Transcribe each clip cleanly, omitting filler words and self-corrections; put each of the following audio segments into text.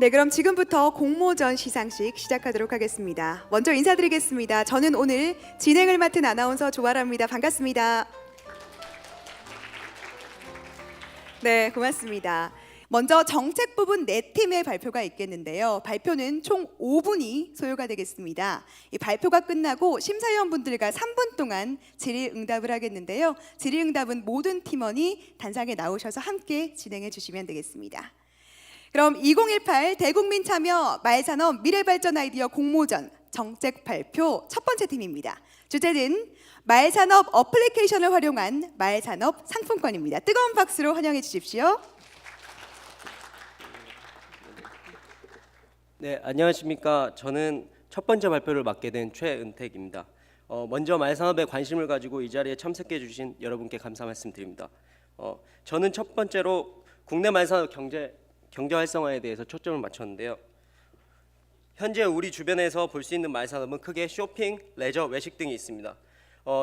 네, 그럼 지금부터 공모전 시상식 시작하도록 하겠습니다. 먼저 인사드리겠습니다. 저는 오늘 진행을 맡은 아나운서 조아라입니다. 반갑습니다. 네, 고맙습니다. 먼저 정책 부분 4팀의 발표가 있겠는데요. 발표는 총 5분이 소요가 되겠습니다. 이 발표가 끝나고 심사위원분들과 3분 동안 질의응답을 하겠는데요. 질의응답은 모든 팀원이 단상에 나오셔서 함께 진행해 주시면 되겠습니다. 그럼 2018 대국민 참여 말산업 미래발전 아이디어 공모전 정책 발표 첫 번째 팀입니다. 주제는 말산업 어플리케이션을 활용한 말산업 상품권입니다. 뜨거운 박수로 환영해 주십시오. 네, 안녕하십니까. 저는 첫 번째 발표를 맡게 된 최은택입니다. 먼저 말산업에 관심을 가지고 이 자리에 참석해 주신 여러분께 감사 말씀드립니다. 저는 첫 번째로 국내 말산업 경제 활성화에 대해서 초점을 맞췄는데요. 현재 우리 주변에서 볼 수 있는 말산업은 크게 쇼핑, 레저, 외식 등이 있습니다.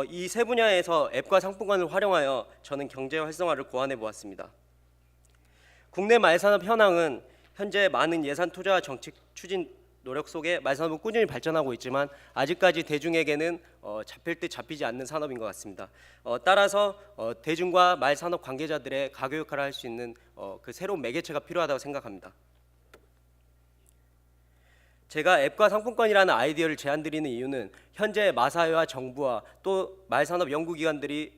이 세 분야에서 앱과 상품권을 활용하여 저는 경제 활성화를 고안해 보았습니다. 국내 말산업 현황은 현재 많은 예산 투자와 정책 추진 노력 속에 말산업은 꾸준히 발전하고 있지만 아직까지 대중에게는 잡힐 듯 잡히지 않는 산업인 것 같습니다. 따라서 대중과 말산업 관계자들의 가교 역할을 할 수 있는 그 새로운 매개체가 필요하다고 생각합니다. 제가 앱과 상품권이라는 아이디어를 제안드리는 이유는 현재 마사회와 정부와 또 말산업 연구기관들이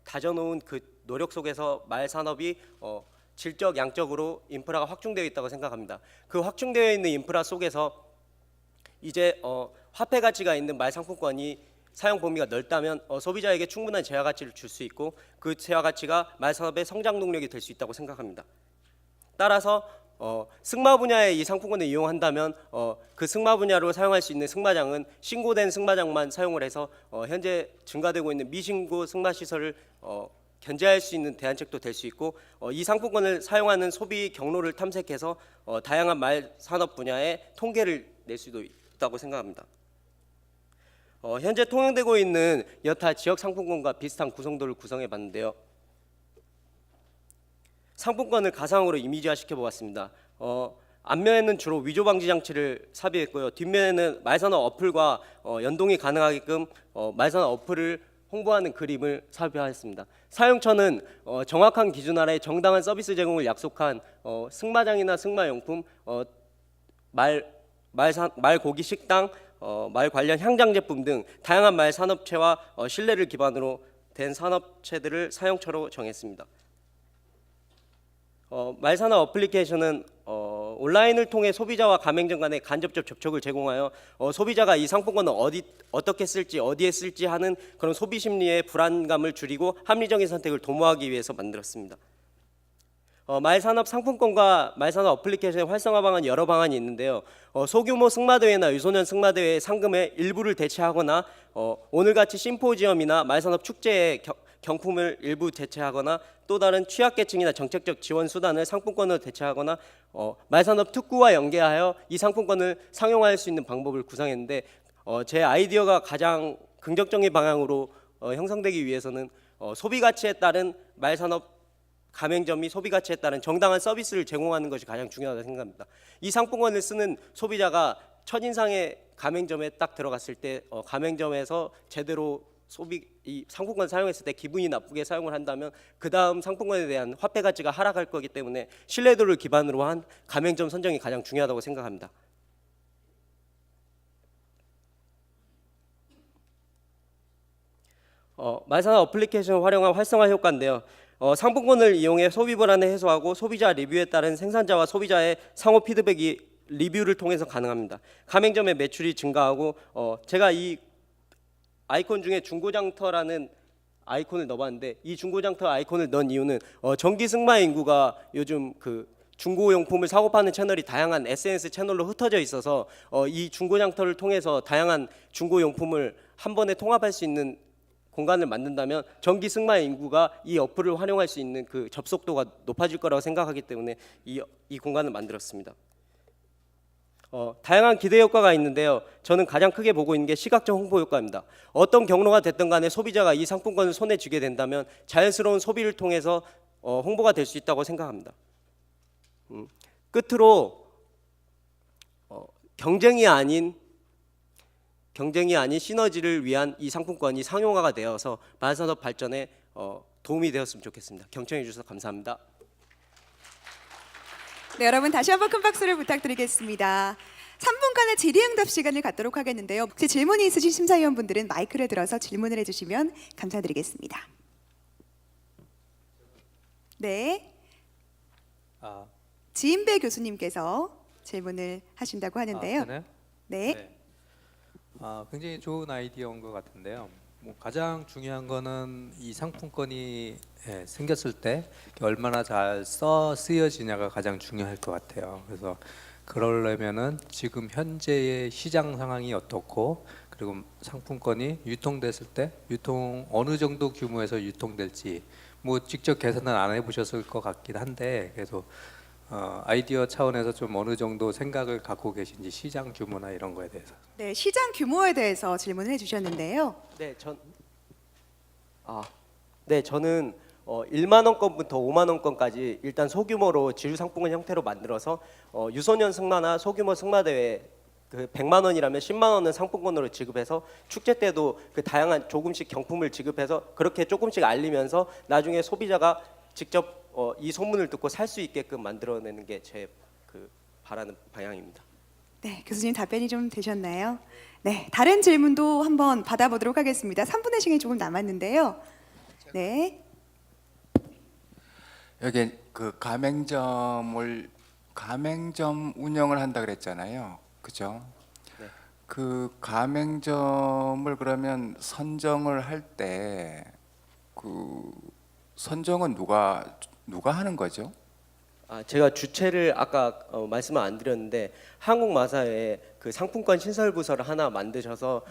다져놓은 그 노력 속에서 말산업이 질적, 양적으로 인프라가 확충되어 있다고 생각합니다. 그 확충되어 있는 인프라 속에서 이제 화폐 가치가 있는 말 상품권이 사용 범위가 넓다면 소비자에게 충분한 재화 가치를 줄 수 있고 그 재화 가치가 말 산업의 성장 동력이 될 수 있다고 생각합니다. 따라서 승마 분야의 이 상품권을 이용한다면 그 승마 분야로 사용할 수 있는 승마장은 신고된 승마장만 사용을 해서 현재 증가되고 있는 미신고 승마 시설을 견제할 수 있는 대안책도 될 수 있고 이 상품권을 사용하는 소비 경로를 탐색해서 다양한 말 산업 분야의 통계를 낼 수도 있다고 생각합니다. 현재 통용되고 있는 여타 지역 상품권과 비슷한 구성도를 구성해 봤는데요. 상품권을 가상으로 이미지화 시켜 보았습니다. 앞면에는 주로 위조 방지 장치를 삽입했고요. 뒷면에는 말산업 어플과 연동이 가능하게끔 말산업 어플을 홍보하는 그림을 삽입하였습니다. 사용처는 정확한 기준 아래 정당한 서비스 제공을 약속한 승마장이나 승마용품, 말고기 식당, 말 관련 향장 제품 등 다양한 말 산업체와 신뢰를 기반으로 된 산업체들을 사용처로 정했습니다. 말산업 어플리케이션은 온라인을 통해 소비자와 가맹점 간의 간접적 접촉을 제공하여 소비자가 이 상품권을 어떻게 쓸지 어디에 쓸지 하는 그런 소비 심리의 불안감을 줄이고 합리적인 선택을 도모하기 위해서 만들었습니다. 말산업 상품권과 말산업 어플리케이션의 활성화 방안 여러 방안이 있는데요. 소규모 승마대회나 유소년 승마대회의 상금의 일부를 대체하거나 오늘같이 심포지엄이나 말산업 축제의 경품을 일부 대체하거나 또 다른 취약계층이나 정책적 지원 수단을 상품권으로 대체하거나 말산업 특구와 연계하여 이 상품권을 상용화할 수 있는 방법을 구상했는데 제 아이디어가 가장 긍정적인 방향으로 형성되기 위해서는 소비가치에 따른 말산업 가맹점이 소비가치에 따른 정당한 서비스를 제공하는 것이 가장 중요하다고 생각합니다. 이 상품권을 쓰는 소비자가 첫인상의 가맹점에 딱 들어갔을 때 가맹점에서 제대로 이 상품권 사용했을 때 기분이 나쁘게 사용을 한다면 그 다음 상품권에 대한 화폐 가치가 하락할 거기 때문에 신뢰도를 기반으로 한 가맹점 선정이 가장 중요하다고 생각합니다. 말산업 어플리케이션을 활용한 활성화 효과인데요. 상품권을 이용해 소비 불안을 해소하고 소비자 리뷰에 따른 생산자와 소비자의 상호 피드백이 리뷰를 통해서 가능합니다. 가맹점의 매출이 증가하고 제가 이 아이콘 중에 중고장터라는 아이콘을 넣어봤는데 이 중고장터 아이콘을 넣은 이유는 전기 승마 인구가 요즘 그 중고용품을 사고 파는 채널이 다양한 SNS 채널로 흩어져 있어서 이 중고장터를 통해서 다양한 중고용품을 한 번에 통합할 수 있는 공간을 만든다면 전기 승마 인구가 이 어플을 활용할 수 있는 그 접속도가 높아질 거라고 생각하기 때문에 이 공간을 만들었습니다. 다양한 기대 효과가 있는데요. 저는 가장 크게 보고 있는 게 시각적 홍보 효과입니다. 어떤 경로가 됐든 간에 소비자가 이 상품권을 손에 쥐게 된다면 자연스러운 소비를 통해서 홍보가 될 수 있다고 생각합니다. 끝으로 경쟁이 아닌 시너지를 위한 이 상품권이 상용화가 되어서 마을산업 발전에 도움이 되었으면 좋겠습니다. 경청해 주셔서 감사합니다. 네, 여러분 다시 한번 큰 박수를 부탁드리겠습니다. 3분간의 질의응답 시간을 갖도록 하겠는데요. 혹시 질문이 있으신 심사위원분들은 마이크를 들어서 질문을 해주시면 감사드리겠습니다. 네, 아, 지인배 교수님께서 질문을 하신다고 하는데요. 되나요? 네. 네. 굉장히 좋은 아이디어인 것 같은데요. 뭐 가장 중요한 거는 이 상품권이 생겼을 때 얼마나 잘 쓰여지냐가 가장 중요할 것 같아요. 그래서 그러려면은 지금 현재의 시장 상황이 어떻고, 그리고 상품권이 유통됐을 때 어느 정도 규모에서 유통될지 뭐 직접 계산은 안 해보셨을 것 같긴 한데, 그래도 아이디어 차원에서 좀 어느 정도 생각을 갖고 계신지, 시장 규모나 이런 거에 대해서. 네, 시장 규모에 대해서 질문을 해주셨는데요. 저는 1만 원권부터 5만 원권까지 일단 소규모로 지류 상품권 형태로 만들어서 유소년 승마나 소규모 승마 대회 그 100만 원이라면 10만 원은 상품권으로 지급해서 축제 때도 그 다양한 조금씩 경품을 지급해서 그렇게 조금씩 알리면서 나중에 소비자가 직접 이 소문을 듣고 살 수 있게끔 만들어내는 게 제 그 바라는 방향입니다. 네, 교수님 답변이 좀 되셨나요? 네, 다른 질문도 한번 받아보도록 하겠습니다. 3분의 시간이 조금 남았는데요. 네, 여기 그 가맹점 운영을 한다 그랬잖아요. 그죠? 네. 그 가맹점을 그러면 선정을 할 때 그 선정은 누가 하는 거죠? 제가 주체를 아까 말씀을 안 드렸는데 한국마사에 그 상품권 신설 부서를 하나 만드셔서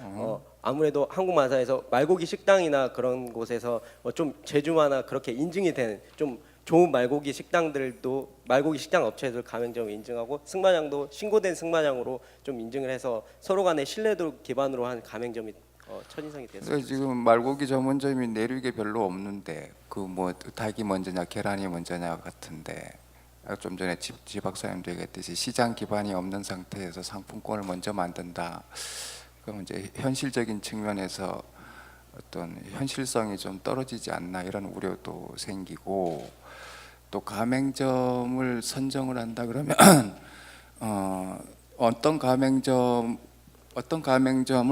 아무래도 한국마사에서 말고기 식당이나 그런 곳에서 좀 제주마나 그렇게 인증이 된 좀 좋은 말고기 식당들도 말고기 식당 업체들 가맹점을 인증하고 승마장도 신고된 승마장으로 좀 인증을 해서 서로 간의 신뢰도 기반으로 한 가맹점이 첫인상이 됐습니다. 그래서 지금 말고기 전문점이 내륙에 별로 없는데 그 뭐 닭이 먼저냐 계란이 먼저냐 같은데, 좀 전에 지 박사님도 얘기했듯이 시장 기반이 없는 상태에서 상품권을 먼저 만든다. 그럼 이제 현실적인 측면에서 어떤 현실성이 좀 떨어지지 않나 이런 우려도 생기고, 또 가맹점을 선정을 한다 그러면 어떤 가맹점을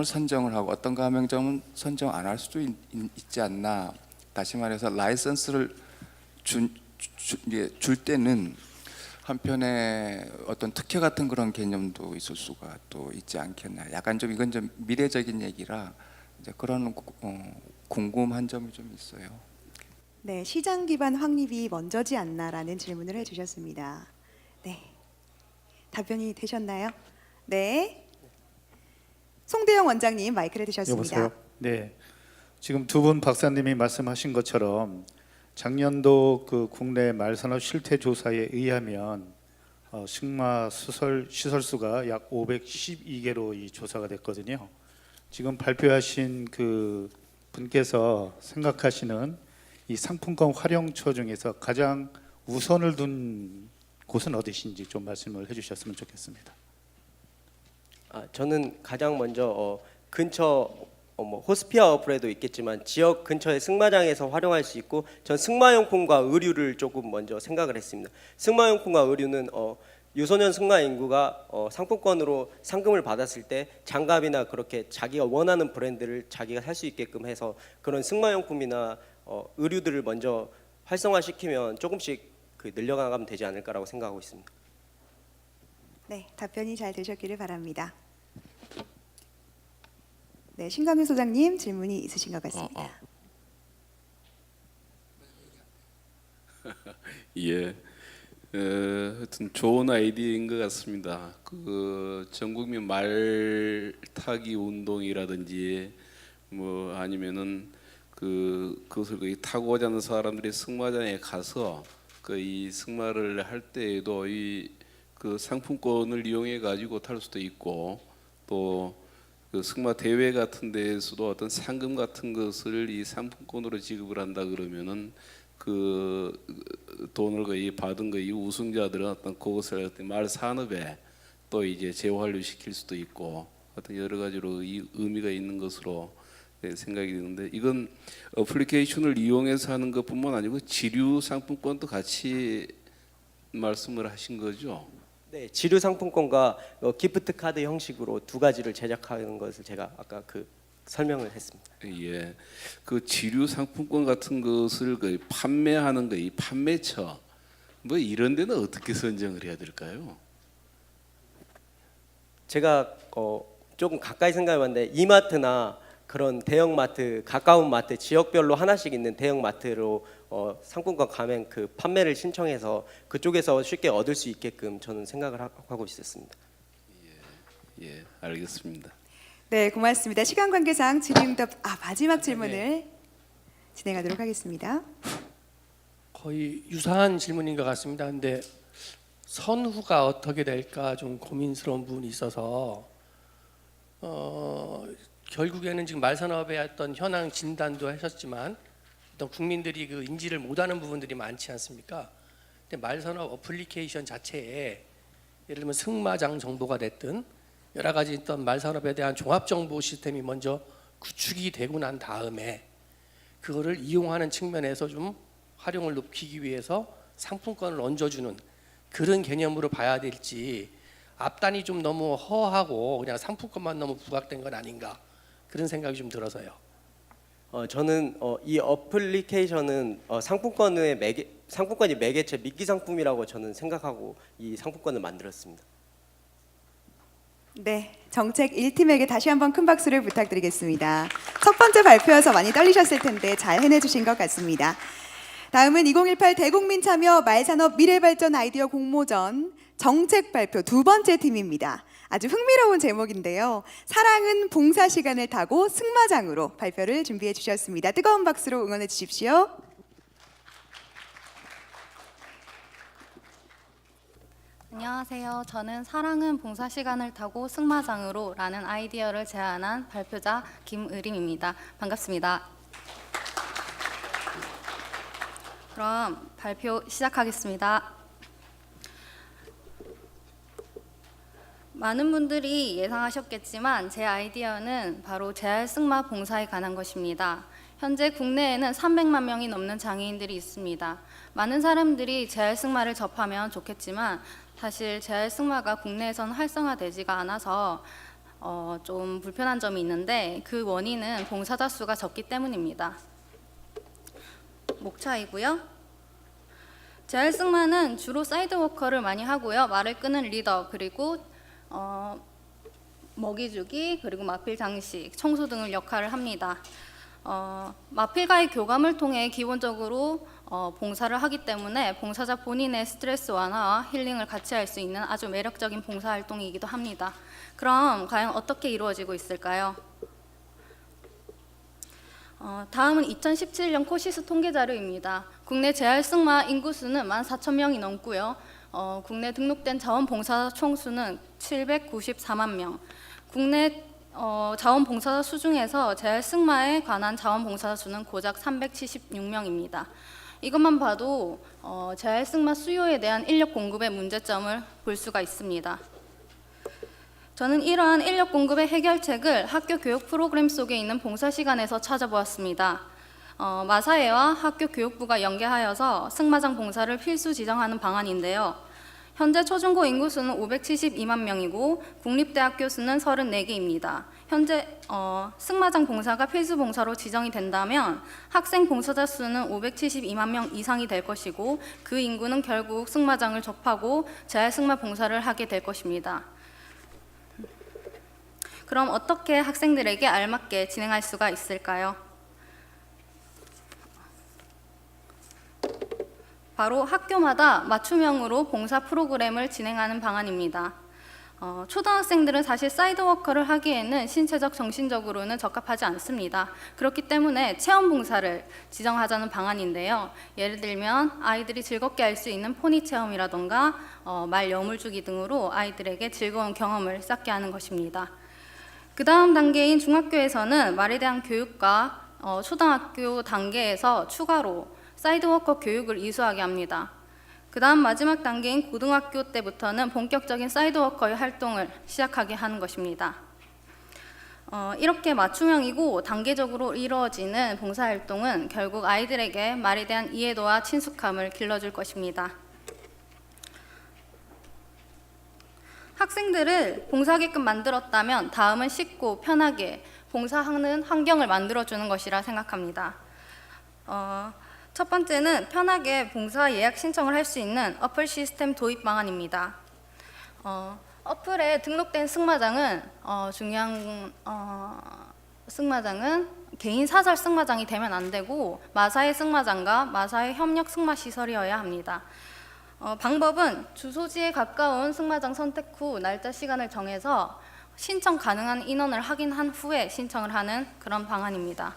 선정을 하고 어떤 가맹점은 선정 안 할 수도 있지 않나. 다시 말해서 라이선스를 줄 때는 한편에 어떤 특혜 같은 그런 개념도 있을 수가 또 있지 않겠나. 약간 좀 이건 좀 미래적인 얘기라 이제 그런 궁금한 점이 좀 있어요. 네, 시장 기반 확립이 먼저지 않나라는 질문을 해주셨습니다. 네, 답변이 되셨나요? 네, 송대영 원장님 마이크를 드셨습니다. 여보세요. 네, 지금 두 분 박사님이 말씀하신 것처럼 작년도 그 국내 말산업 실태 조사에 의하면 승마 시설 수가 약 512개로 이 조사가 됐거든요. 지금 발표하신 그 분께서 생각하시는 이 상품권 활용처 중에서 가장 우선을 둔 곳은 어디신지 좀 말씀을 해주셨으면 좋겠습니다. 저는 가장 먼저 근처 뭐 호스피아 어플에도 있겠지만 지역 근처의 승마장에서 활용할 수 있고, 전 승마용품과 의류를 조금 먼저 생각을 했습니다. 승마용품과 의류는 유소년 승마 인구가 상품권으로 상금을 받았을 때 장갑이나 그렇게 자기가 원하는 브랜드를 자기가 살 수 있게끔 해서 그런 승마용품이나 의류들을 먼저 활성화시키면 조금씩 늘려가면 되지 않을까라고 생각하고 있습니다. 네, 답변이 잘 되셨기를 바랍니다. 네, 신강윤 소장님 질문이 있으신 것 같습니다. 예, 하여튼 좋은 아이디어인 것 같습니다. 그 전국민 말 타기 운동이라든지 뭐 아니면은 그것을 거기 타고자 하는 사람들이 승마장에 가서 그 이 승마를 할 때에도 이 그 상품권을 이용해 가지고 탈 수도 있고, 또 그 승마 대회 같은 데에서도 어떤 상금 같은 것을 이 상품권으로 지급을 한다 그러면은 그 돈을 거의 받은 거이 우승자들은 어떤 그것을 말 산업에 또 이제 재활류 시킬 수도 있고 어떤 여러 가지로 의미가 있는 것으로 생각이 드는데 이건 어플리케이션을 이용해서 하는 것뿐만 아니고 지류 상품권도 같이 말씀을 하신 거죠? 네, 지류 상품권과 기프트 카드 형식으로 두 가지를 제작하는 것을 제가 아까 설명을 했습니다. 예, 그 지류 상품권 같은 것을 그 판매하는 거, 이 판매처 뭐 이런 데는 어떻게 선정을 해야 될까요? 제가 조금 가까이 생각해봤는데 이마트나 그런 대형마트, 가까운 마트, 지역별로 하나씩 있는 대형마트로 상품권 가맹 판매를 신청해서 그쪽에서 쉽게 얻을 수 있게끔 저는 생각을 하고 있었습니다. 예, 알겠습니다. 네, 고맙습니다. 시간 관계상 질의응답 마지막 질문을 진행하도록 하겠습니다. 거의 유사한 질문인 것 같습니다. 근데 선후가 어떻게 될까 좀 고민스러운 부분이 있어서 결국에는 지금 말산업의 어떤 현황 진단도 하셨지만 어떤 국민들이 그 인지를 못하는 부분들이 많지 않습니까? 근데 말산업 어플리케이션 자체에 예를 들면 승마장 정보가 됐든 여러 가지 어떤 말산업에 대한 종합 정보 시스템이 먼저 구축이 되고 난 다음에 그거를 이용하는 측면에서 좀 활용을 높이기 위해서 상품권을 얹어주는 그런 개념으로 봐야 될지 앞단이 좀 너무 허하고 그냥 상품권만 너무 부각된 건 아닌가 그런 생각이 좀 들어서요. 저는 이 어플리케이션은 상품권이 매개체 미끼 상품이라고 저는 생각하고 이 상품권을 만들었습니다. 네, 정책 1팀에게 다시 한번 큰 박수를 부탁드리겠습니다. 첫 번째 발표여서 많이 떨리셨을 텐데 잘 해내주신 것 같습니다. 다음은 2018 대국민 참여 말산업 미래발전 아이디어 공모전 정책 발표 두 번째 팀입니다. 아주 흥미로운 제목인데요. 사랑은 봉사 시간을 타고 승마장으로 발표를 준비해 주셨습니다. 뜨거운 박수로 응원해 주십시오. 안녕하세요. 저는 사랑은 봉사 시간을 타고 승마장으로 라는 아이디어를 제안한 발표자 김의림입니다. 반갑습니다. 그럼 발표 시작하겠습니다. 많은 분들이 예상하셨겠지만 제 아이디어는 바로 재활승마 봉사에 관한 것입니다. 현재 국내에는 300만 명이 넘는 장애인들이 있습니다. 많은 사람들이 재활승마를 접하면 좋겠지만 사실 재활승마가 국내에서는 활성화되지가 않아서 좀 불편한 점이 있는데 그 원인은 봉사자 수가 적기 때문입니다. 목차이고요. 재활승마는 주로 사이드워커를 많이 하고요. 말을 끄는 리더 그리고 먹이주기 그리고 마필 장식, 청소 등을 역할을 합니다. 마필과의 교감을 통해 기본적으로 봉사를 하기 때문에 봉사자 본인의 스트레스 완화와 힐링을 같이 할 수 있는 아주 매력적인 봉사활동이기도 합니다. 그럼 과연 어떻게 이루어지고 있을까요? 다음은 2017년 코시스 통계 자료입니다. 국내 재활승마 인구수는 14,000명이 넘고요. 국내 등록된 자원봉사자 총수는 794만 명. 국내 자원봉사자 수 중에서 재활승마에 관한 자원봉사자 수는 고작 376명입니다. 이것만 봐도 재활승마 수요에 대한 인력 공급의 문제점을 볼 수가 있습니다. 저는 이러한 인력 공급의 해결책을 학교 교육 프로그램 속에 있는 봉사시간에서 찾아보았습니다. 마사회와 학교 교육부가 연계하여서 승마장 봉사를 필수 지정하는 방안인데요. 현재 초중고 인구수는 572만 명이고 국립대학교 수는 34개입니다. 현재 승마장 봉사가 필수 봉사로 지정이 된다면 학생 봉사자 수는 572만 명 이상이 될 것이고 그 인구는 결국 승마장을 접하고 재활승마 봉사를 하게 될 것입니다. 그럼 어떻게 학생들에게 알맞게 진행할 수가 있을까요? 바로 학교마다 맞춤형으로 봉사 프로그램을 진행하는 방안입니다. 초등학생들은 사실 사이드워커를 하기에는 신체적, 정신적으로는 적합하지 않습니다. 그렇기 때문에 체험봉사를 지정하자는 방안인데요. 예를 들면 아이들이 즐겁게 할 수 있는 포니 체험이라던가 말 여물주기 등으로 아이들에게 즐거운 경험을 쌓게 하는 것입니다. 그 다음 단계인 중학교에서는 말에 대한 교육과 초등학교 단계에서 추가로 사이드워커 교육을 이수하게 합니다. 그다음 마지막 단계인 고등학교 때부터는 본격적인 사이드워커의 활동을 시작하게 하는 것입니다. 이렇게 맞춤형이고 단계적으로 이루어지는 봉사활동은 결국 아이들에게 말에 대한 이해도와 친숙함을 길러줄 것입니다. 학생들을 봉사하게끔 만들었다면 다음은 쉽고 편하게 봉사하는 환경을 만들어주는 것이라 생각합니다. 첫 번째는 편하게 봉사 예약 신청을 할 수 있는 어플 시스템 도입 방안입니다. 어플에 등록된 승마장은 승마장은 개인 사설 승마장이 되면 안 되고 마사회 승마장과 마사회 협력 승마 시설이어야 합니다. 방법은 주소지에 가까운 승마장 선택 후 날짜 시간을 정해서 신청 가능한 인원을 확인한 후에 신청을 하는 그런 방안입니다.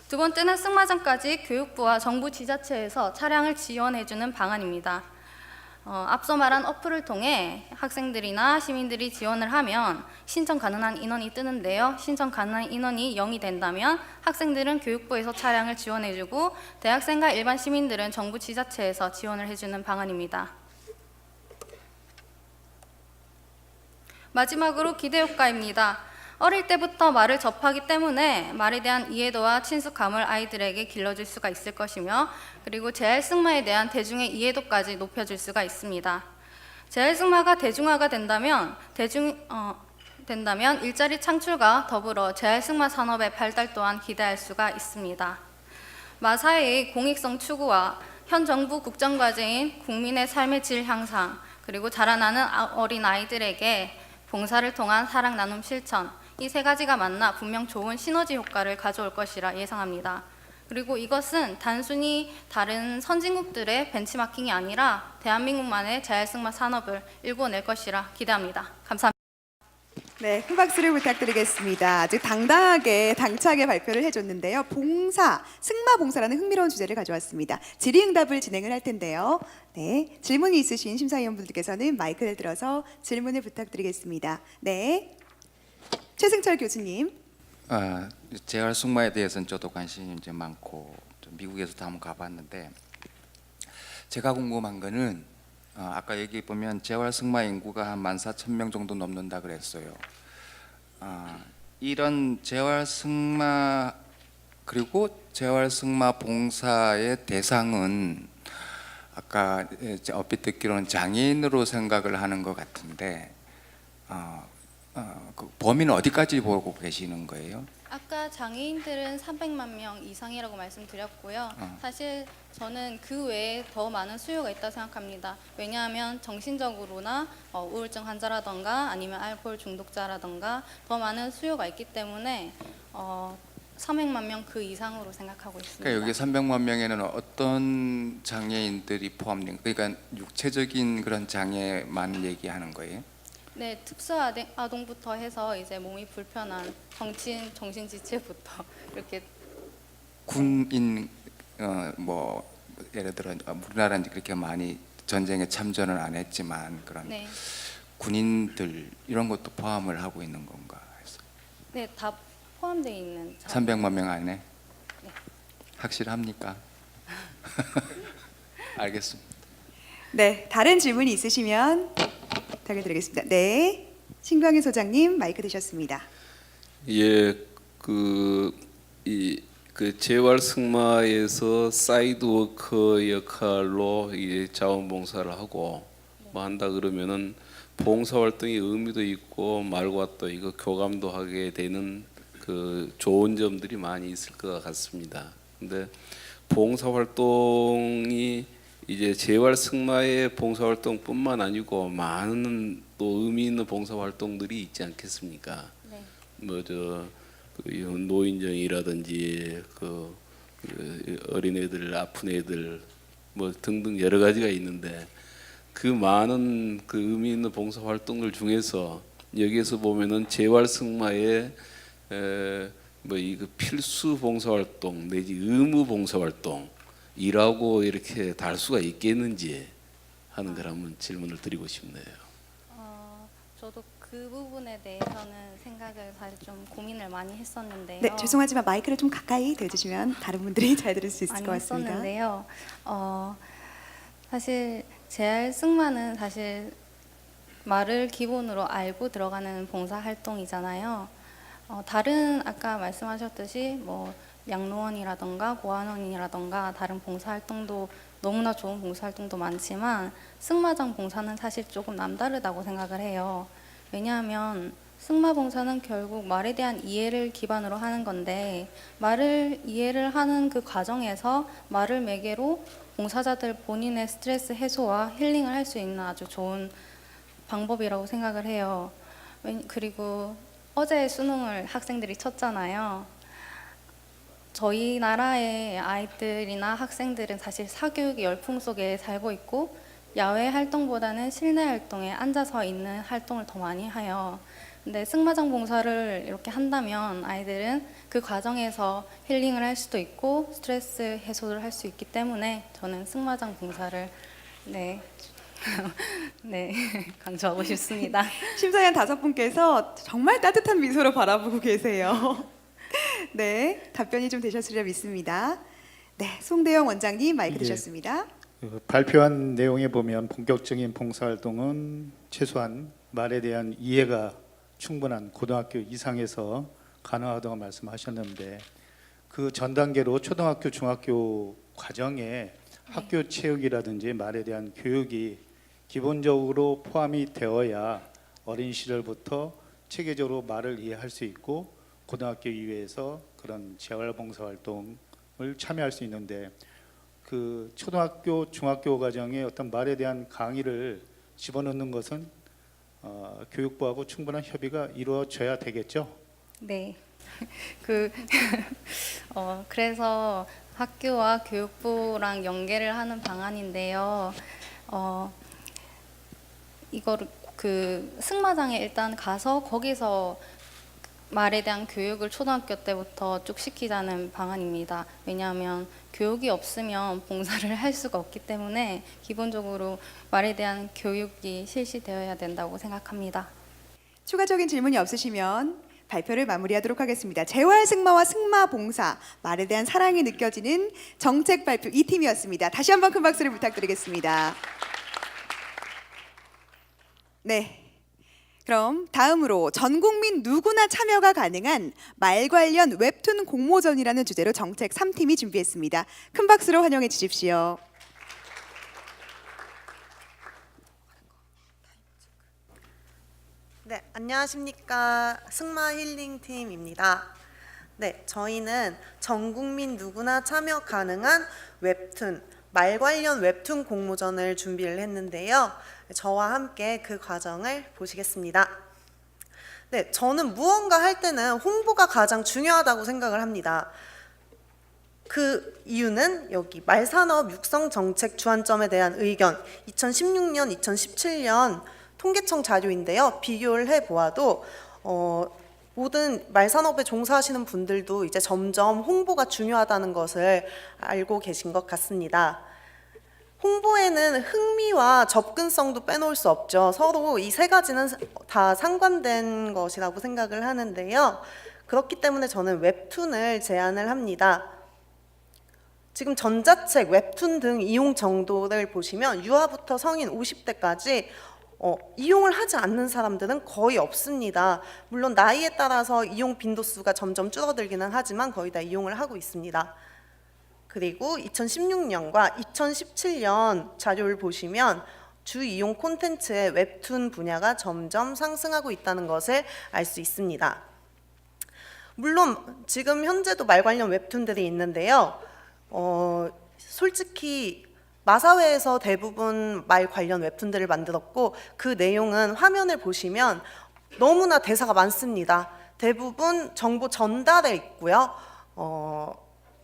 두 번째는 승마장까지 교육부와 정부 지자체에서 차량을 지원해주는 방안입니다. 앞서 말한 어플을 통해 학생들이나 시민들이 지원을 하면 신청 가능한 인원이 뜨는데요. 신청 가능한 인원이 0이 된다면 학생들은 교육부에서 차량을 지원해주고 대학생과 일반 시민들은 정부 지자체에서 지원을 해주는 방안입니다. 마지막으로 기대효과입니다. 어릴 때부터 말을 접하기 때문에 말에 대한 이해도와 친숙함을 아이들에게 길러줄 수가 있을 것이며 그리고 재활승마에 대한 대중의 이해도까지 높여줄 수가 있습니다. 재활승마가 대중화가 된다면 일자리 창출과 더불어 재활승마 산업의 발달 또한 기대할 수가 있습니다. 마사회의 공익성 추구와 현 정부 국정과제인 국민의 삶의 질 향상 그리고 자라나는 어린 아이들에게 봉사를 통한 사랑 나눔 실천 이 세 가지가 만나 분명 좋은 시너지 효과를 가져올 것이라 예상합니다. 그리고 이것은 단순히 다른 선진국들의 벤치마킹이 아니라 대한민국만의 재활승마 산업을 일궈낼 것이라 기대합니다. 감사합니다. 네, 큰 박수를 부탁드리겠습니다. 아주 당당하게 당차게 발표를 해줬는데요. 봉사, 승마 봉사라는 흥미로운 주제를 가져왔습니다. 질의응답을 진행을 할 텐데요. 네, 질문이 있으신 심사위원분들께서는 마이크를 들어서 질문을 부탁드리겠습니다. 네, 최승철 교수님. 재활 승마에 대해서는 저도 관심이 이제 많고 좀 미국에서도 한번 가봤는데 제가 궁금한 거는 아까 여기 보면 재활 승마 인구가 한 14,000명 정도 넘는다 그랬어요. 이런 재활 승마 그리고 재활 승마 봉사의 대상은 아까 얼핏 듣기로는 장애인으로 생각을 하는 것 같은데 그 범위는 어디까지 보고 계시는 거예요? 아까 장애인들은 300만 명 이상이라고 말씀드렸고요. 사실 저는 그 외에 더 많은 수요가 있다고 생각합니다. 왜냐하면 정신적으로나 우울증 환자라던가 아니면 알코올 중독자라던가 더 많은 수요가 있기 때문에 300만 명 그 이상으로 생각하고 있습니다. 그러니까 여기 300만 명에는 어떤 장애인들이 포함된? 그러니까 육체적인 그런 장애만 얘기하는 거예요? 네, 특수아동부터 해서 이제 몸이 불편한 정신지체부터 이렇게 군인 뭐 예를 들어 우리나라는 그렇게 많이 전쟁에 참전을 안 했지만 그런 네, 군인들 이런 것도 포함을 하고 있는 건가 해서 네, 다 포함되어 있는 300만 명 안에 네. 확실합니까? 알겠습니다. 네, 다른 질문이 있으시면 부탁을 드리겠습니다. 네, 신광희 소장님 마이크 드셨습니다. 예, 그 재활 승마에서 사이드워커 역할로 이 자원봉사를 하고 뭐 한다 그러면은 봉사 활동의 의미도 있고 말과 또 이거 교감도 하게 되는 그 좋은 점들이 많이 있을 것 같습니다. 근데 봉사 활동이 이제 재활 승마의 봉사 활동뿐만 아니고 많은 또 의미 있는 봉사 활동들이 있지 않겠습니까? 네. 뭐저 노인정이라든지 그 어린애들, 아픈 애들 뭐 등등 여러 가지가 있는데 그 많은 그 의미 있는 봉사 활동들 중에서 여기에서 보면은 재활 승마의 뭐 이거 필수 봉사 활동 내지 의무 봉사 활동이라고 이렇게 달 수가 있겠는지 하는 걸 한번 질문을 드리고 싶네요. 저도 그 그 부분에 대해서는 생각을 사실 좀 고민을 많이 했었는데요. 네, 죄송하지만 마이크를 좀 가까이 대주시면 다른 분들이 잘 들을 수 있을 많이 것 같습니다. 했었는데요. 사실 재활 승마는 사실 말을 기본으로 알고 들어가는 봉사 활동이잖아요. 다른 아까 말씀하셨듯이 뭐 양로원이라던가 고아원이라던가 다른 봉사 활동도 너무나 좋은 봉사 활동도 많지만 승마장 봉사는 사실 조금 남다르다고 생각을 해요. 왜냐하면 승마 봉사는 결국 말에 대한 이해를 기반으로 하는 건데 말을 이해를 하는 그 과정에서 말을 매개로 봉사자들 본인의 스트레스 해소와 힐링을 할 수 있는 아주 좋은 방법이라고 생각을 해요. 그리고 어제 수능을 학생들이 쳤잖아요. 저희 나라의 아이들이나 학생들은 사실 사교육의 열풍 속에 살고 있고 야외 활동보다는 실내 활동에 앉아서 있는 활동을 더 많이 해요. 근데 승마장 봉사를 이렇게 한다면 아이들은 그 과정에서 힐링을 할 수도 있고 스트레스 해소를 할 수 있기 때문에 저는 승마장 봉사를 네 강조하고 싶습니다. 심사위원 5분께서 정말 따뜻한 미소로 바라보고 계세요. 네, 답변이 좀 되셨으리라 믿습니다. 네, 송대영 원장님 마이크 예. 드셨습니다. 발표한 내용에 보면 본격적인 봉사활동은 최소한 말에 대한 이해가 충분한 고등학교 이상에서 가능하다고 말씀하셨는데 그 전 단계로 초등학교, 중학교 과정에 학교 체육이라든지 말에 대한 교육이 기본적으로 포함이 되어야 어린 시절부터 체계적으로 말을 이해할 수 있고 고등학교 이외에서 그런 재활봉사 활동을 참여할 수 있는데 그 초등학교, 중학교 과정에 어떤 말에 대한 강의를 집어넣는 것은 교육부하고 충분한 협의가 이루어져야 되겠죠? 네. 그래서 학교와 교육부랑 연계를 하는 방안인데요. 이거를 그 승마장에 일단 가서 거기서 말에 대한 교육을 초등학교 때부터 쭉 시키자는 방안입니다. 왜냐하면 교육이 없으면 봉사를 할 수가 없기 때문에 기본적으로 말에 대한 교육이 실시되어야 된다고 생각합니다. 추가적인 질문이 없으시면 발표를 마무리하도록 하겠습니다. 재활 승마와 승마 봉사, 말에 대한 사랑이 느껴지는 정책 발표 2팀이었습니다. 다시 한번 큰 박수를 부탁드리겠습니다. 네. 그럼 다음으로 전 국민 누구나 참여가 가능한 말 관련 웹툰 공모전이라는 주제로 정책 3팀이 준비했습니다. 큰 박수로 환영해 주십시오. 네, 안녕하십니까. 승마 힐링 팀입니다. 네, 저희는 전 국민 누구나 참여 가능한 웹툰, 말 관련 웹툰 공모전을 준비를 했는데요. 저와 함께 그 과정을 보시겠습니다. 네, 저는 무언가 할 때는 홍보가 가장 중요하다고 생각을 합니다. 그 이유는 여기 말산업 육성 정책 주안점에 대한 의견 2016년, 2017년 통계청 자료인데요. 비교를 해보아도 모든 말산업에 종사하시는 분들도 이제 점점 홍보가 중요하다는 것을 알고 계신 것 같습니다. 홍보에는 흥미와 접근성도 빼놓을 수 없죠. 서로 이 세 가지는 다 상관된 것이라고 생각을 하는데요. 그렇기 때문에 저는 웹툰을 제안을 합니다. 지금 전자책, 웹툰 등 이용 정도를 보시면 유아부터 성인 50대까지 이용을 하지 않는 사람들은 거의 없습니다. 물론 나이에 따라서 이용 빈도수가 점점 줄어들기는 하지만 거의 다 이용을 하고 있습니다. 그리고 2016년과 2017년 자료를 보시면 주 이용 콘텐츠의 웹툰 분야가 점점 상승하고 있다는 것을 알 수 있습니다. 물론 지금 현재도 말 관련 웹툰들이 있는데요. 솔직히 마사회에서 대부분 말 관련 웹툰들을 만들었고 그 내용은 화면을 보시면 너무나 대사가 많습니다. 대부분 정보 전달에 있고요.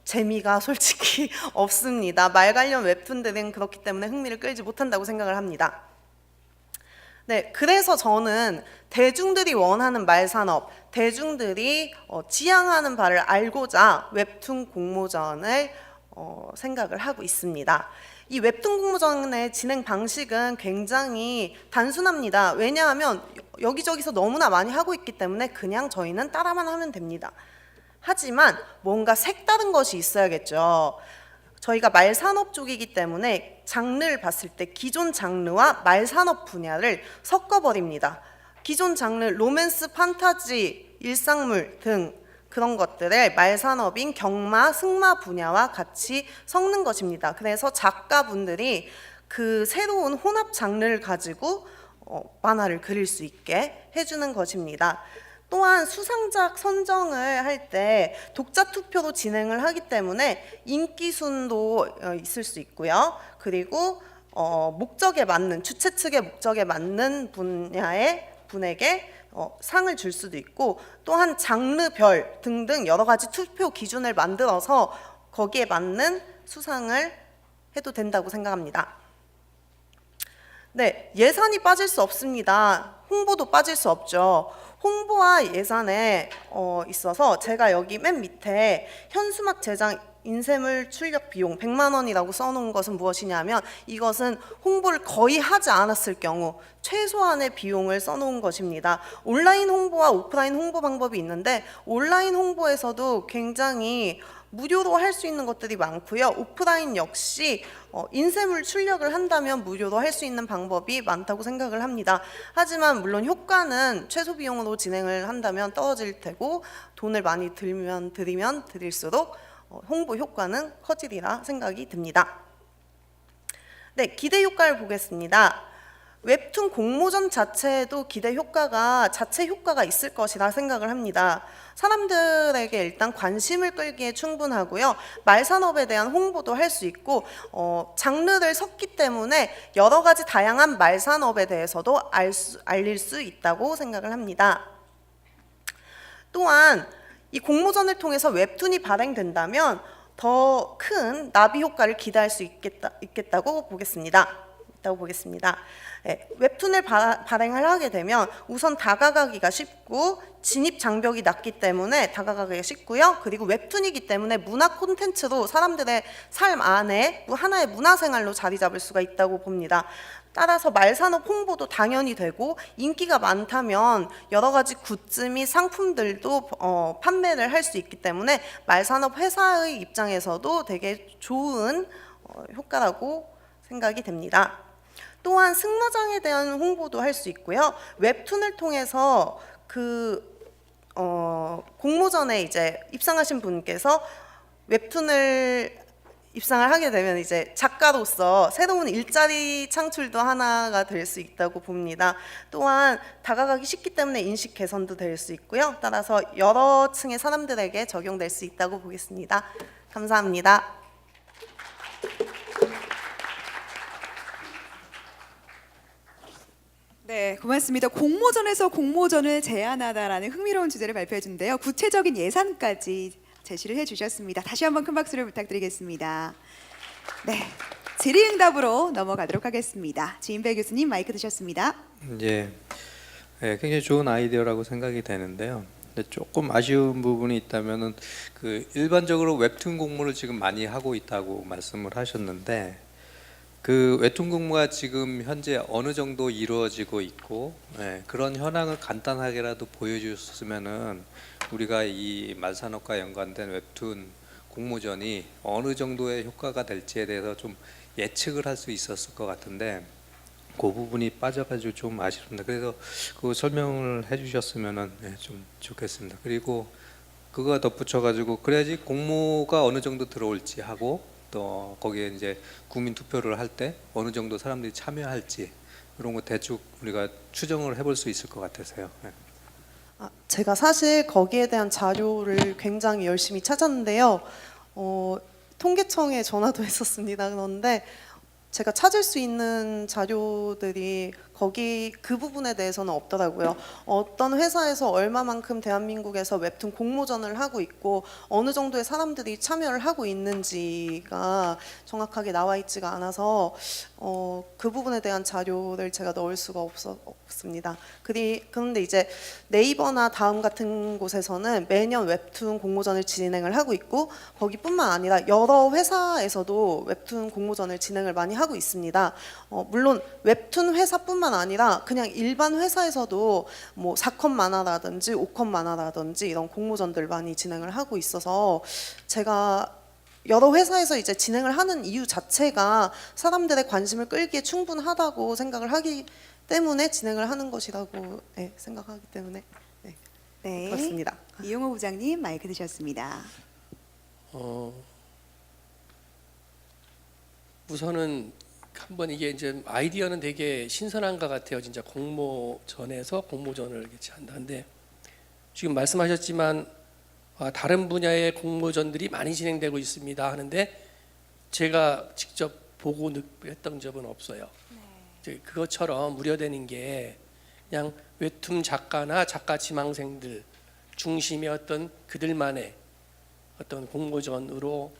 재미가 솔직히 없습니다. 말 관련 웹툰들은 그렇기 때문에 흥미를 끌지 못한다고 생각을 합니다. 네, 그래서 저는 대중들이 원하는 말산업, 대중들이 지향하는 바를 알고자 웹툰 공모전을 생각을 하고 있습니다. 이 웹툰 공모전의 진행 방식은 굉장히 단순합니다. 왜냐하면 여기저기서 너무나 많이 하고 있기 때문에 그냥 저희는 따라만 하면 됩니다. 하지만 뭔가 색다른 것이 있어야겠죠. 저희가 말산업 쪽이기 때문에 장르를 봤을 때 기존 장르와 말산업 분야를 섞어버립니다. 기존 장르 로맨스, 판타지, 일상물 등 그런 것들을 말산업인 경마, 승마 분야와 같이 섞는 것입니다. 그래서 작가분들이 그 새로운 혼합 장르를 가지고 만화를 그릴 수 있게 해주는 것입니다. 또한 수상작 선정을 할 때 독자 투표로 진행을 하기 때문에 인기 순도 있을 수 있고요. 그리고 목적에 맞는 주최 측의 목적에 맞는 분에게 상을 줄 수도 있고, 또한 장르별 등등 여러 가지 투표 기준을 만들어서 거기에 맞는 수상을 해도 된다고 생각합니다. 네, 예산이 빠질 수 없습니다. 홍보도 빠질 수 없죠. 홍보와 예산에 있어서 제가 여기 맨 밑에 현수막 제작 인쇄물 출력 비용 100만 원이라고 써놓은 것은 무엇이냐면, 이것은 홍보를 거의 하지 않았을 경우 최소한의 비용을 써놓은 것입니다. 온라인 홍보와 오프라인 홍보 방법이 있는데, 온라인 홍보에서도 굉장히 무료로 할 수 있는 것들이 많고요. 오프라인 역시 인쇄물 출력을 한다면 무료로 할 수 있는 방법이 많다고 생각을 합니다. 하지만 물론 효과는 최소 비용으로 진행을 한다면 떨어질 테고, 돈을 많이 들이면 들일수록 홍보 효과는 커지리라 생각이 듭니다. 네, 기대 효과를 보겠습니다. 웹툰 공모전 자체에도 자체 효과가 있을 것이라 생각을 합니다. 사람들에게 일단 관심을 끌기에 충분하고요. 말산업에 대한 홍보도 할 수 있고, 장르를 섞기 때문에 여러 가지 다양한 말산업에 대해서도 알릴 수 있다고 생각을 합니다. 또한 이 공모전을 통해서 웹툰이 발행된다면 더 큰 나비 효과를 기대할 수 있겠다고 보겠습니다. 네, 웹툰을 발행을 하게 되면 우선 다가가기가 쉽고 진입 장벽이 낮기 때문에 다가가기가 쉽고요. 그리고 웹툰이기 때문에 문화 콘텐츠로 사람들의 삶 안에 하나의 문화생활로 자리 잡을 수가 있다고 봅니다. 따라서 말산업 홍보도 당연히 되고, 인기가 많다면 여러 가지 굿즈 및 상품들도 판매를 할 수 있기 때문에 말산업 회사의 입장에서도 되게 좋은 효과라고 생각이 됩니다. 또한 승마장에 대한 홍보도 할 수 있고요. 웹툰을 통해서 공모전에 이제 입상하신 분께서 웹툰을 입상을 하게 되면 이제 작가로서 새로운 일자리 창출도 하나가 될 수 있다고 봅니다. 또한 다가가기 쉽기 때문에 인식 개선도 될 수 있고요. 따라서 여러 층의 사람들에게 적용될 수 있다고 보겠습니다. 감사합니다. 네, 고맙습니다. 공모전에서 공모전을 제안하다라는 흥미로운 주제를 발표해 주는데요. 구체적인 예산까지 제시를 해주셨습니다. 다시 한번 큰 박수를 부탁드리겠습니다. 네, 질의응답으로 넘어가도록 하겠습니다. 지인배 교수님 마이크 드셨습니다. 네, 굉장히 좋은 아이디어라고 생각이 되는데요. 근데 조금 아쉬운 부분이 있다면은 일반적으로 웹툰 공모를 지금 많이 하고 있다고 말씀을 하셨는데, 그 웹툰 공모가 지금 현재 어느 정도 이루어지고 있고, 그런 현황을 간단하게라도 보여주셨으면은 우리가 이 말산업과 연관된 웹툰 공모전이 어느 정도의 효과가 될지에 대해서 좀 예측을 할 수 있었을 것 같은데, 그 부분이 빠져가지고 좀 아쉽습니다. 그래서 그 설명을 해주셨으면은 좀 좋겠습니다. 그리고 그거 덧붙여가지고 그래야지 공모가 어느 정도 들어올지 하고, 또 거기에 이제 국민 투표를 할 때 어느 정도 사람들이 참여할지 이런 거 대충 우리가 추정을 해볼 수 있을 것 같아서요. 제가 사실 거기에 대한 자료를 굉장히 열심히 찾았는데요. 통계청에 전화도 했었습니다. 그런데 제가 찾을 수 있는 자료들이 거기 그 부분에 대해서는 없더라고요. 어떤 회사에서 얼마만큼 대한민국에서 웹툰 공모전을 하고 있고 어느 정도의 사람들이 참여를 하고 있는지가 정확하게 나와 있지가 않아서 그 부분에 대한 자료를 제가 넣을 수가 없습니다. 그런데 이제 네이버나 다음 같은 곳에서는 매년 웹툰 공모전을 진행을 하고 있고 거기뿐만 아니라 여러 회사에서도 웹툰 공모전을 진행을 많이 하고 있습니다. 물론 웹툰 회사뿐만 아니라 그냥 일반 회사에서도 뭐 4컷 만화라든지 5컷 만화라든지 이런 공모전들 많이 진행을 하고 있어서 제가 여러 회사에서 이제 진행을 하는 이유 자체가 사람들의 관심을 끌기에 충분하다고 생각을 하기 때문에 진행을 하는 것이라고 생각하기 때문에 네. 그렇습니다. 이용호 부장님 마이크 드셨습니다. 우선은 한번 이게 이제 아이디어는 되게 신선한 것 같아요. 진짜 공모전에서 공모전을 이렇게 한다는데 지금 말씀하셨지만 다른 분야의 공모전들이 많이 진행되고 있습니다 하는데 제가 직접 보고 했던 적은 없어요. 이제 그것처럼 우려되는 게 그냥 웹툰 작가나 작가 지망생들 중심의 어떤 그들만의 어떤 공모전으로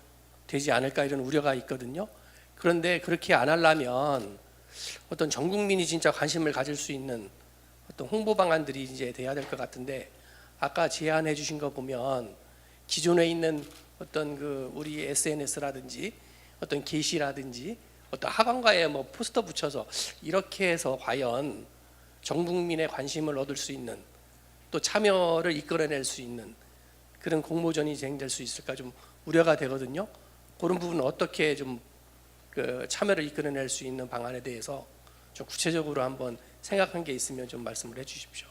되지 않을까 이런 우려가 있거든요. 그런데 그렇게 안 하려면 어떤 전 국민이 진짜 관심을 가질 수 있는 어떤 홍보 방안들이 이제 돼야 될 것 같은데 아까 제안해 주신 거 보면 기존에 있는 어떤 그 우리 SNS라든지 어떤 게시라든지 어떤 학원가에 뭐 포스터 붙여서 이렇게 해서 과연 전 국민의 관심을 얻을 수 있는 또 참여를 이끌어낼 수 있는 그런 공모전이 진행될 수 있을까 좀 우려가 되거든요. 그런 부분은 어떻게 좀 그 참여를 이끌어낼 수 있는 방안에 대해서 좀 구체적으로 한번 생각한 게 있으면 좀 말씀을 해주십시오.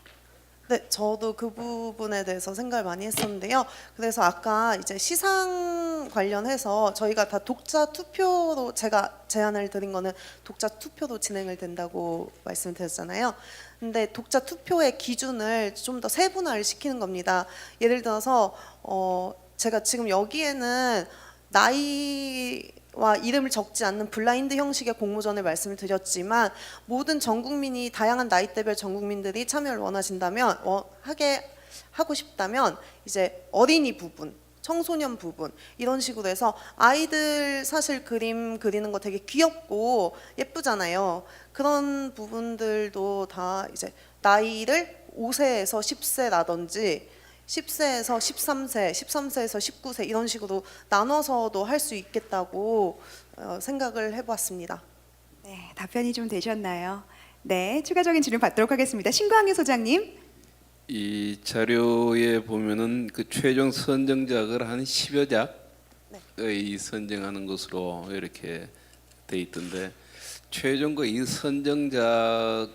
네, 저도 그 부분에 대해서 생각을 많이 했었는데요. 그래서 아까 이제 시상 관련해서 저희가 다 독자 투표로 제가 제안을 드린 거는 독자 투표로 진행을 된다고 말씀드렸잖아요. 근데 독자 투표의 기준을 좀 더 세분화를 시키는 겁니다. 예를 들어서 제가 지금 여기에는 나이와 이름을 적지 않는 블라인드 형식의 공모전을 말씀을 드렸지만 모든 전 국민이 다양한 나이대별 전 국민들이 참여를 원하신다면 하고 싶다면 이제 어린이 부분, 청소년 부분 이런 식으로 해서 아이들 사실 그림 그리는 거 되게 귀엽고 예쁘잖아요. 그런 부분들도 다 이제 나이를 5세에서 10세라든지 10세에서 13세, 13세에서 19세 이런 식으로 나눠서도 할 수 있겠다고 생각을 해보았습니다. 네, 답변이 좀 되셨나요? 네, 추가적인 질문 받도록 하겠습니다. 신광희 소장님. 이 자료에 보면은 그 최종 선정작을 한 10여 작의 선정하는 것으로 이렇게 돼 있던데 최종 이 선정작에게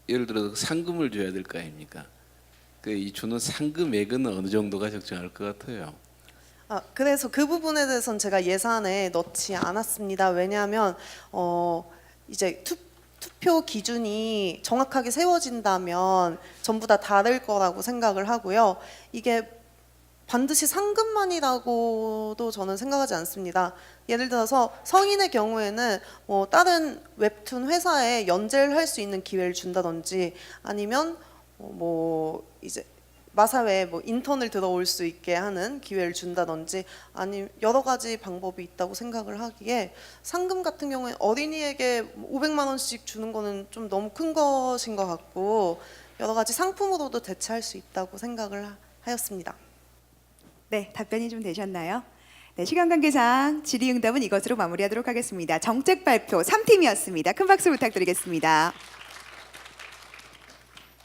예를 들어서 상금을 줘야 될 거 아닙니까? 이 주는 상금액은 어느 정도가 적정할 것 같아요? 그래서 그 부분에 대해서는 제가 예산에 넣지 않았습니다. 왜냐하면 이제 투표 기준이 정확하게 세워진다면 전부 다 다를 거라고 생각을 하고요. 이게 반드시 상금만이라고도 저는 생각하지 않습니다. 예를 들어서 성인의 경우에는 뭐 다른 웹툰 회사에 연재를 할 수 있는 기회를 준다든지 아니면 뭐 이제 마사회에 뭐 인턴을 들어올 수 있게 하는 기회를 준다든지 아니 여러 가지 방법이 있다고 생각을 하기에 상금 같은 경우에 어린이에게 500만 원씩 주는 거는 좀 너무 큰 것인 것 같고 여러 가지 상품으로도 대체할 수 있다고 생각을 하였습니다. 네, 답변이 좀 되셨나요? 네, 시간 관계상 질의응답은 이것으로 마무리하도록 하겠습니다. 정책 발표 3팀이었습니다. 큰 박수 부탁드리겠습니다.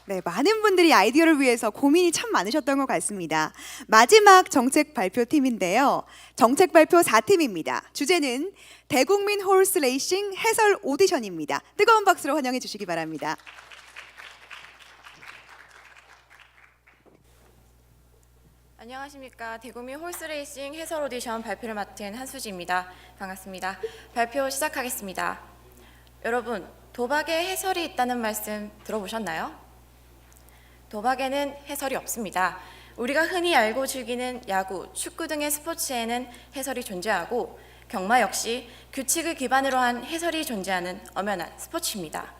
네, 많은 분들이 아이디어를 위해서 고민이 참 많으셨던 것 같습니다. 마지막 정책 발표팀인데요. 정책 발표 4팀입니다. 주제는 대국민 홀스 레이싱 해설 오디션입니다. 뜨거운 박수로 환영해 주시기 바랍니다. 안녕하십니까. 대국민 홀스레이싱 해설 오디션 발표를 맡은 한수지입니다. 반갑습니다. 발표 시작하겠습니다. 여러분, 도박에 해설이 있다는 말씀 들어보셨나요? 도박에는 해설이 없습니다. 우리가 흔히 알고 즐기는 야구, 축구 등의 스포츠에는 해설이 존재하고 경마 역시 규칙을 기반으로 한 해설이 존재하는 엄연한 스포츠입니다.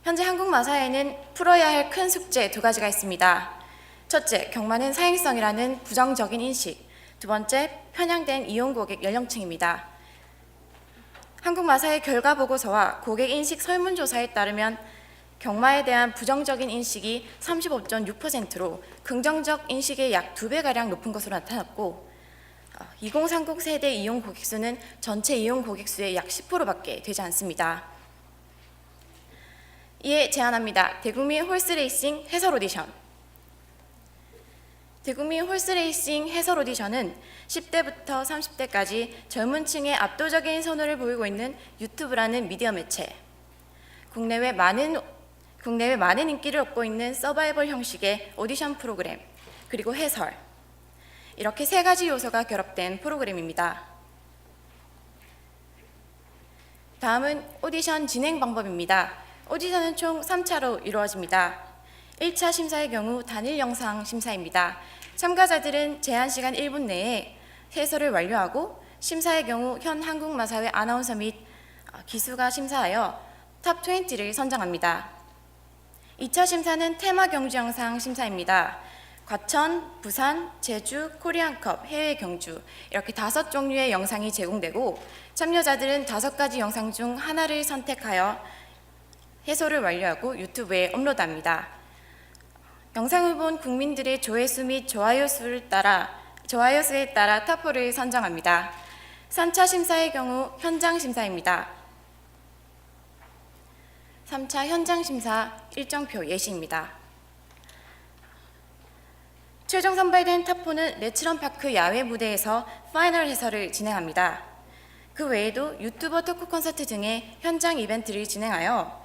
현재 한국 마사에는 풀어야 할 큰 숙제 두 가지가 있습니다. 첫째, 경마는 사행성이라는 부정적인 인식. 두 번째, 편향된 이용 고객 연령층입니다. 한국 마사의 결과 보고서와 고객 인식 설문조사에 따르면 경마에 대한 부정적인 인식이 35.6%로 긍정적 인식의 약 2배가량 높은 것으로 나타났고 2030 세대 이용 고객 수는 전체 이용 고객 수의 약 10%밖에 되지 않습니다. 이에 제안합니다. 대국민 홀스레이싱 해설 오디션. 대국민 홀스레이싱 해설 오디션은 10대부터 30대까지 젊은 층의 압도적인 선호를 보이고 있는 유튜브라는 미디어 매체, 국내외 많은 인기를 얻고 있는 서바이벌 형식의 오디션 프로그램, 그리고 해설, 이렇게 세 가지 요소가 결합된 프로그램입니다. 다음은 오디션 진행 방법입니다. 오디션은 총 3차로 이루어집니다. 1차 심사의 경우 단일 영상 심사입니다. 참가자들은 제한 시간 1분 내에 해설을 완료하고 심사의 경우 현 한국마사회 아나운서 및 기수가 심사하여 탑 20를 선정합니다. 2차 심사는 테마 경주 영상 심사입니다. 과천, 부산, 제주, 코리안컵, 해외 경주 이렇게 5종류의 영상이 제공되고 참여자들은 5가지 영상 중 하나를 선택하여 해설을 완료하고 유튜브에 업로드합니다. 영상을 본 국민들의 조회수 및 좋아요 수에 따라 탑4를 선정합니다. 3차 심사의 경우 현장 심사입니다. 3차 현장 심사 일정표 예시입니다. 최종 선발된 탑4는 레츠런파크 야외 무대에서 파이널 해설을 진행합니다. 그 외에도 유튜버 토크 콘서트 등의 현장 이벤트를 진행하여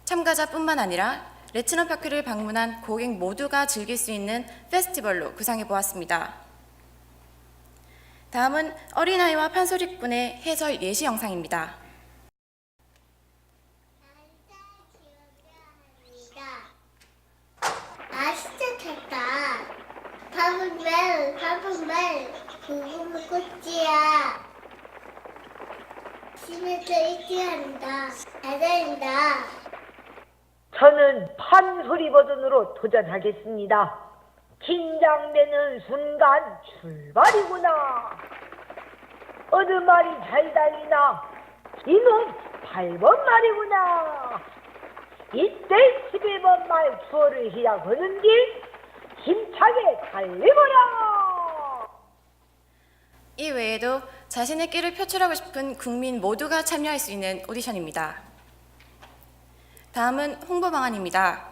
참가자뿐만 아니라 레츠런파크를 방문한 고객 모두가 즐길 수 있는 페스티벌로 구상해 보았습니다. 다음은 어린아이와 판소리꾼의 해설 예시 영상입니다. 시작했다. 밥은 말, 고구마 꽃이야. 집에서 일찍 한다. 잘 된다. 저는 판소리 버전으로 도전하겠습니다. 긴장되는 순간 출발이구나. 어느 말이 잘 달리나 이놈 8번 말이구나. 이때 11번 말 투어를 시작하는 길 힘차게 달리거라. 이 외에도 자신의 끼를 표출하고 싶은 국민 모두가 참여할 수 있는 오디션입니다. 다음은 홍보 방안입니다.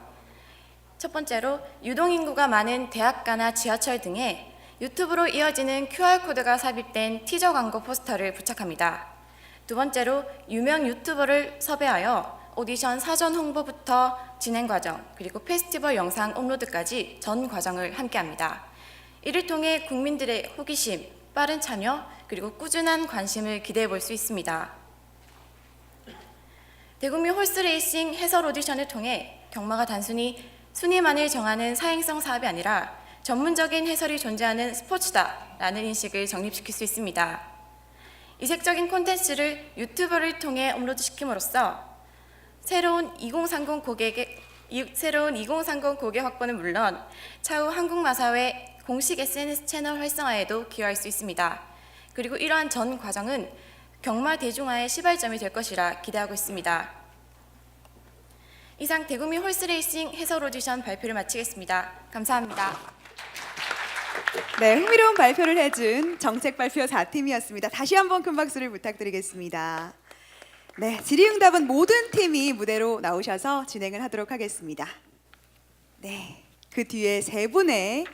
첫 번째로 유동인구가 많은 대학가나 지하철 등에 유튜브로 이어지는 QR코드가 삽입된 티저 광고 포스터를 부착합니다. 두 번째로 유명 유튜버를 섭외하여 오디션 사전 홍보부터 진행 과정, 그리고 페스티벌 영상 업로드까지 전 과정을 함께합니다. 이를 통해 국민들의 호기심, 빠른 참여, 그리고 꾸준한 관심을 기대해 볼 수 있습니다. 대국민 홀스레이싱 해설 오디션을 통해 경마가 단순히 순위만을 정하는 사행성 사업이 아니라 전문적인 해설이 존재하는 스포츠다라는 인식을 정립시킬 수 있습니다. 이색적인 콘텐츠를 유튜버를 통해 업로드시킴으로써 새로운 2030 고객 확보는 물론 차후 한국마사회 공식 SNS 채널 활성화에도 기여할 수 있습니다. 그리고 이러한 전 과정은 경마 대중화의 시발점이 될 것이라 기대하고 있습니다. 이상 대국민 홀스레이싱 해설 오디션 발표를 마치겠습니다. 감사합니다. 네, 흥미로운 발표를 해준 정책 발표 4팀이었습니다. 다시 한번 큰 박수를 부탁드리겠습니다. 네, 질의응답은 모든 팀이 무대로 나오셔서 진행을 하도록 하겠습니다. 네, 그 뒤에 3분의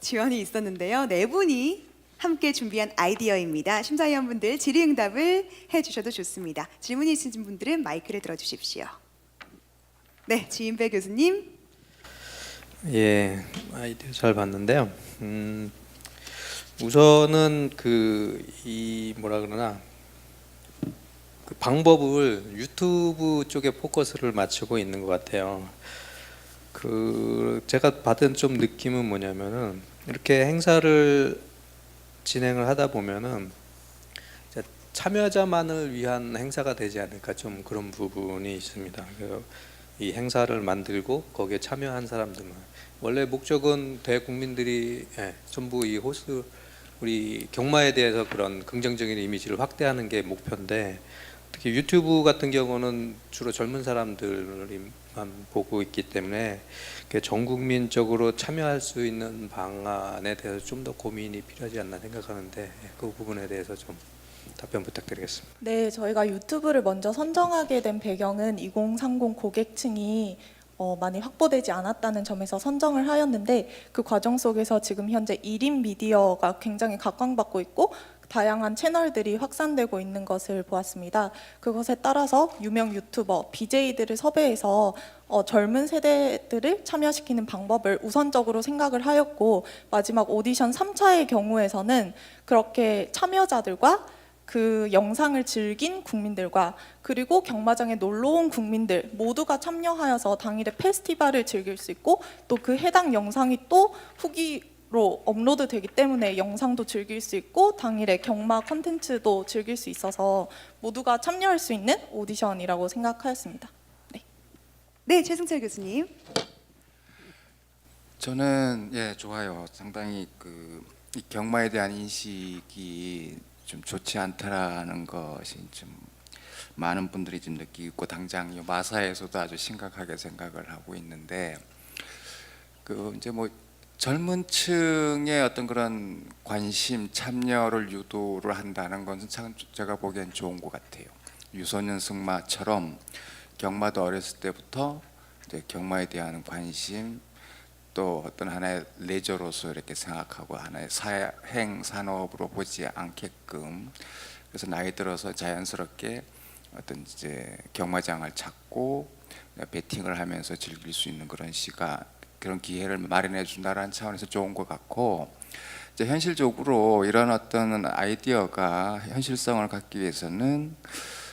지원이 있었는데요. 4분이 함께 준비한 아이디어입니다. 심사위원분들 질의응답을 해주셔도 좋습니다. 질문이 있으신 분들은 마이크를 들어주십시오. 네, 지인배 교수님. 예, 아이디어 잘 봤는데요. 우선은 이 뭐라 그러나 그 방법을 유튜브 쪽에 포커스를 맞추고 있는 것 같아요. 제가 받은 좀 느낌은 뭐냐면은 이렇게 행사를 진행을 하다 보면은 참여자만을 위한 행사가 되지 않을까 좀 그런 부분이 있습니다. 이 행사를 만들고 거기에 참여한 사람들만, 원래 목적은 대국민들이 전부 이 호스 우리 경마에 대해서 그런 긍정적인 이미지를 확대하는 게 목표인데, 특히 유튜브 같은 경우는 주로 젊은 사람들만 보고 있기 때문에 전 국민적으로 참여할 수 있는 방안에 대해서 좀 더 고민이 필요하지 않나 생각하는데, 그 부분에 대해서 좀 답변 부탁드리겠습니다. 네, 저희가 유튜브를 먼저 선정하게 된 배경은 2030 고객층이 많이 확보되지 않았다는 점에서 선정을 하였는데, 그 과정 속에서 지금 현재 1인 미디어가 굉장히 각광받고 있고 다양한 채널들이 확산되고 있는 것을 보았습니다. 그것에 따라서 유명 유튜버, BJ들을 섭외해서 젊은 세대들을 참여시키는 방법을 우선적으로 생각을 하였고, 마지막 오디션 3차의 경우에서는 그렇게 참여자들과 그 영상을 즐긴 국민들과 그리고 경마장에 놀러 온 국민들 모두가 참여하여서 당일에 페스티벌을 즐길 수 있고, 또 그 해당 영상이 또 후기로 업로드 되기 때문에 영상도 즐길 수 있고 당일에 경마 콘텐츠도 즐길 수 있어서 모두가 참여할 수 있는 오디션이라고 생각하였습니다. 네, 최승철 교수님. 저는 좋아요. 상당히 이 경마에 대한 인식이 좀 좋지 않다라는 것이 좀 많은 분들이 좀 느끼고 있고, 당장 이 마사에서도 아주 심각하게 생각을 하고 있는데, 이제 뭐 젊은 층의 어떤 그런 관심, 참여를 유도를 한다는 것은 참 제가 보기엔 좋은 것 같아요. 유소년 승마처럼 경마도 어렸을 때부터 이제 경마에 대한 관심, 또 어떤 하나의 레저로서 이렇게 생각하고 하나의 사행 산업으로 보지 않게끔, 그래서 나이 들어서 자연스럽게 어떤 이제 경마장을 찾고 베팅을 하면서 즐길 수 있는 그런 시간, 그런 기회를 마련해 준다라는 차원에서 좋은 것 같고, 이제 현실적으로 이런 어떤 아이디어가 현실성을 갖기 위해서는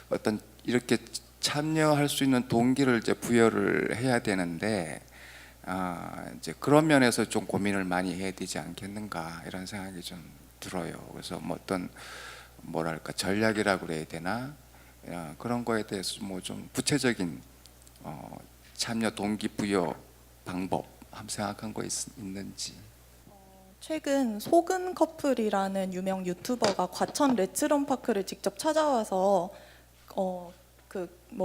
어떤 이렇게 참여할 수 있는 동기를 이제 부여를 해야 되는데, 이제 그런 면에서 좀 고민을 많이 해야 되지 않겠는가 이런 생각이 좀 들어요. 그래서 뭐 어떤 뭐랄까 전략이라고 그래야 되나, 그런 거에 대해서 뭐 좀 구체적인 참여 동기 부여 방법 한번 생각한 거 있는지. 최근 소근 커플이라는 유명 유튜버가 과천 레츠런파크를 직접 찾아와서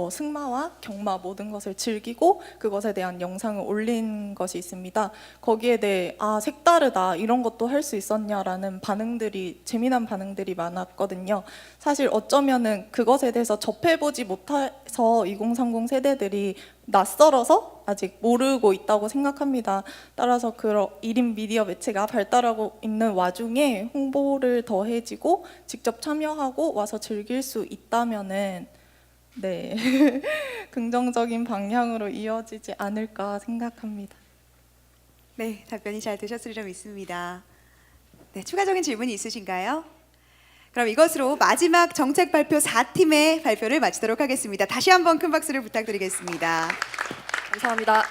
승마와 경마 모든 것을 즐기고 그것에 대한 영상을 올린 것이 있습니다. 거기에 대해 색다르다, 이런 것도 할 수 있었냐라는 재미난 반응들이 많았거든요. 사실 어쩌면은 그것에 대해서 접해보지 못해서 2030 세대들이 낯설어서 아직 모르고 있다고 생각합니다. 따라서 그런 1인 미디어 매체가 발달하고 있는 와중에 홍보를 더해지고 직접 참여하고 와서 즐길 수 있다면은 긍정적인 방향으로 이어지지 않을까 생각합니다. 네, 답변이 잘 되셨으리라 믿습니다. 네, 추가적인 질문이 있으신가요? 그럼 이것으로 마지막 정책 발표 4팀의 발표를 마치도록 하겠습니다. 다시 한번 큰 박수를 부탁드리겠습니다. 감사합니다.